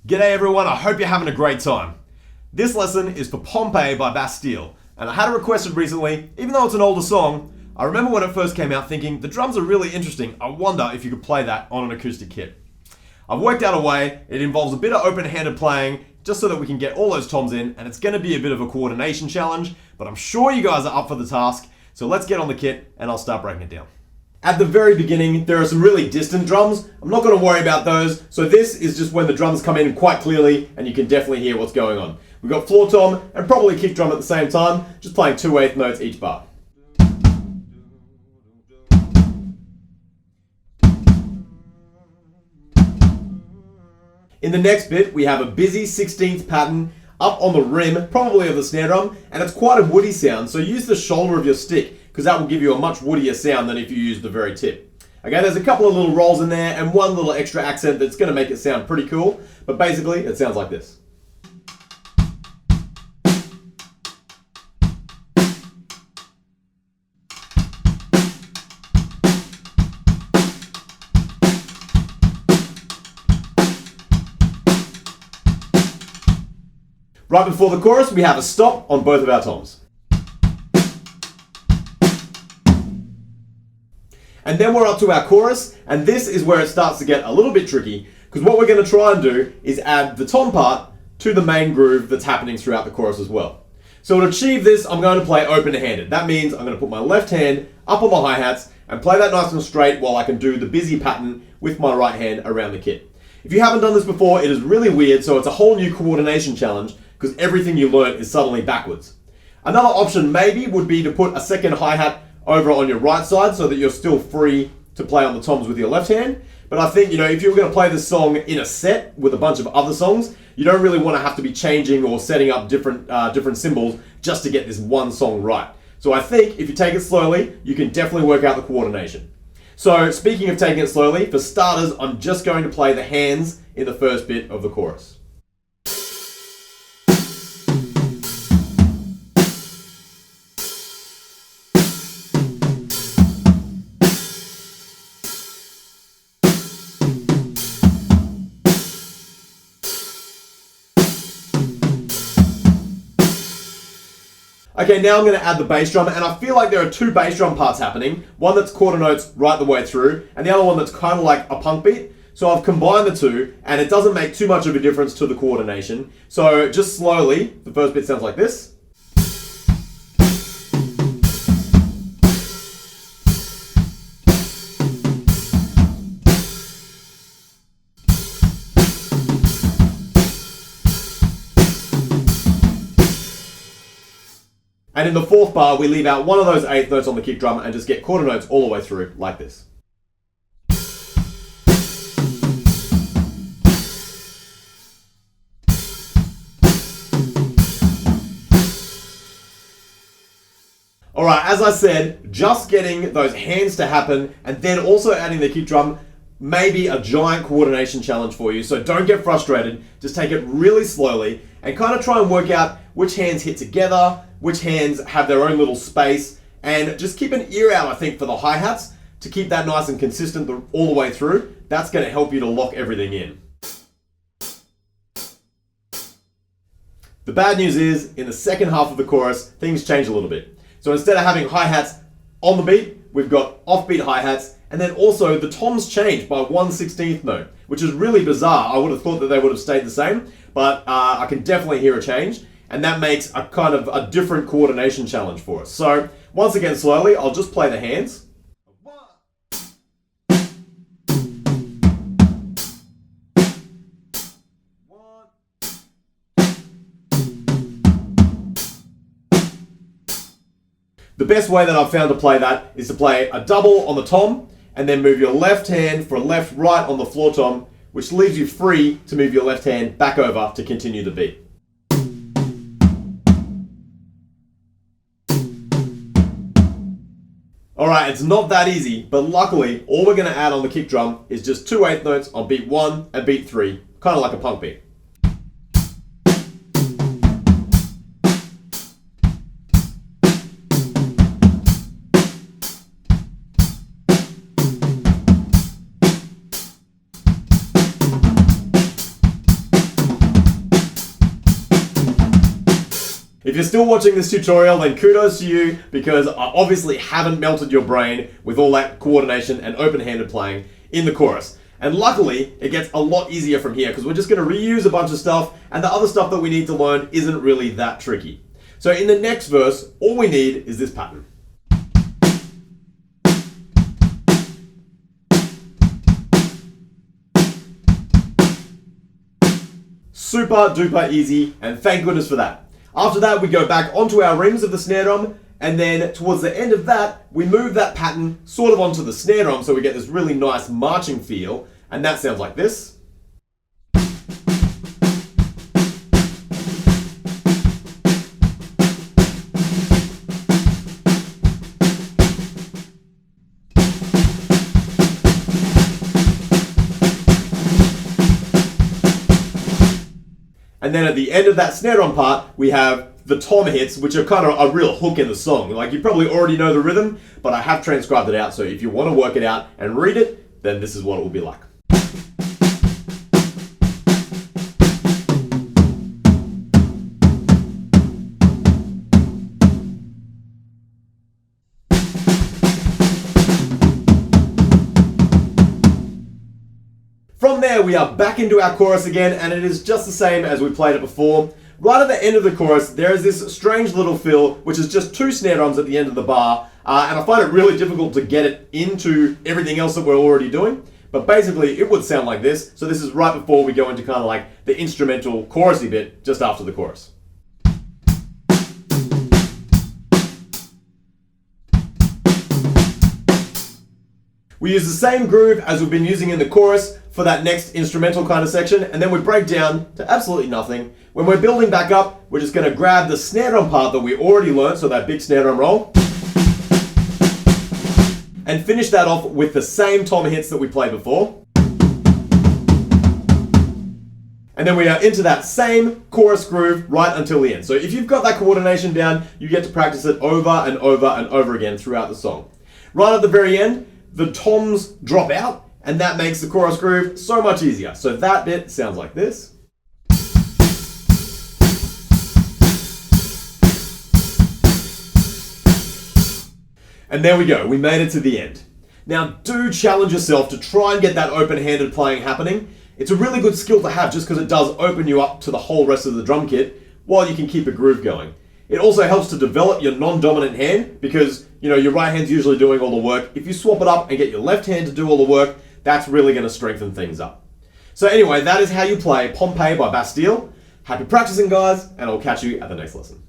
G'day everyone, I hope you're having a great time. This lesson is for Pompeii by Bastille, and I had it requested recently. Even though it's an older song, I remember when it first came out thinking, the drums are really interesting, I wonder if you could play that on an acoustic kit. I've worked out a way. It involves a bit of open-handed playing, just so that we can get all those toms in, and it's going to be a bit of a coordination challenge, but I'm sure you guys are up for the task, so let's get on the kit and I'll start breaking it down. At the very beginning, there are some really distant drums. I'm not going to worry about those, so this is just when the drums come in quite clearly and you can definitely hear what's going on. We've got floor tom and probably kick drum at the same time, just playing 2/8 notes each bar. In the next bit, we have a busy 16th pattern up on the rim, probably of the snare drum, and it's quite a woody sound, so use the shoulder of your stick, because that will give you a much woodier sound than if you use the very tip. Okay, there's a couple of little rolls in there, and one little extra accent that's going to make it sound pretty cool, but basically, it sounds like this. Right before the chorus, we have a stop on both of our toms. And then we're up to our chorus, and this is where it starts to get a little bit tricky, because what we're going to try and do is add the tom part to the main groove that's happening throughout the chorus as well. So to achieve this, I'm going to play open-handed. That means I'm going to put my left hand up on the hi-hats and play that nice and straight while I can do the busy pattern with my right hand around the kit. If you haven't done this before, it is really weird, so it's a whole new coordination challenge, because everything you learn is suddenly backwards. Another option maybe would be to put a second hi-hat over on your right side so that you're still free to play on the toms with your left hand. But I think, if you were going to play this song in a set with a bunch of other songs, you don't really want to have to be changing or setting up different cymbals just to get this one song right. So I think if you take it slowly, you can definitely work out the coordination. So speaking of taking it slowly, for starters, I'm just going to play the hands in the first bit of the chorus. Okay, now I'm going to add the bass drum, and I feel like there are two bass drum parts happening. One that's quarter notes right the way through, and the other one that's kind of like a punk beat. So I've combined the two, and it doesn't make too much of a difference to the coordination. So just slowly, the first bit sounds like this. And in the fourth bar, we leave out one of those 8th notes on the kick drum and just get quarter notes all the way through, like this. Alright, as I said, just getting those hands to happen and then also adding the kick drum may be a giant coordination challenge for you, so don't get frustrated. Just take it really slowly and kind of try and work out which hands hit together, which hands have their own little space, and just keep an ear out, I think, for the hi-hats to keep that nice and consistent all the way through. That's going to help you to lock everything in. The bad news is, in the second half of the chorus, things change a little bit. So instead of having hi-hats on the beat, we've got offbeat hi-hats, and then also the toms change by 1/16th note, which is really bizarre. I would have thought that they would have stayed the same, but I can definitely hear a change. And that makes a kind of a different coordination challenge for us. So once again, slowly, I'll just play the hands. The best way that I've found to play that is to play a double on the tom and then move your left hand for a left-right on the floor tom, which leaves you free to move your left hand back over to continue the beat. Alright, it's not that easy, but luckily, all we're going to add on the kick drum is just 2/8 notes on beat 1 and beat 3, kind of like a punk beat. you're still watching this tutorial, then kudos to you, because I obviously haven't melted your brain with all that coordination and open-handed playing in the chorus. And luckily, it gets a lot easier from here, because we're just going to reuse a bunch of stuff, and the other stuff that we need to learn isn't really that tricky. So in the next verse, all we need is this pattern. Super duper easy, and thank goodness for that. After that, we go back onto our rims of the snare drum, and then towards the end of that, we move that pattern sort of onto the snare drum so we get this really nice marching feel, and that sounds like this. And then at the end of that snare drum part, we have the tom hits, which are kind of a real hook in the song. Like, you probably already know the rhythm, but I have transcribed it out, so if you want to work it out and read it, then this is what it will be like. From there, we are back into our chorus again, and it is just the same as we played it before. Right at the end of the chorus, there is this strange little fill, which is just 2 snare drums at the end of the bar, and I find it really difficult to get it into everything else that we're already doing. But basically, it would sound like this. So this is right before we go into kind of like the instrumental chorusy bit, just after the chorus. We use the same groove as we've been using in the chorus for that next instrumental kind of section, and then we break down to absolutely nothing. When we're building back up, we're just going to grab the snare drum part that we already learned, so that big snare drum roll, and finish that off with the same tom hits that we played before. And then we are into that same chorus groove right until the end. So if you've got that coordination down, you get to practice it over and over and over again throughout the song. Right at the very end, the toms drop out, and that makes the chorus groove so much easier. So that bit sounds like this. And there we go, we made it to the end. Now do challenge yourself to try and get that open-handed playing happening. It's a really good skill to have just because it does open you up to the whole rest of the drum kit while you can keep a groove going. It also helps to develop your non-dominant hand because, you know, your right hand's usually doing all the work. If you swap it up and get your left hand to do all the work, that's really going to strengthen things up. So anyway, that is how you play Pompeii by Bastille. Happy practicing, guys, and I'll catch you at the next lesson.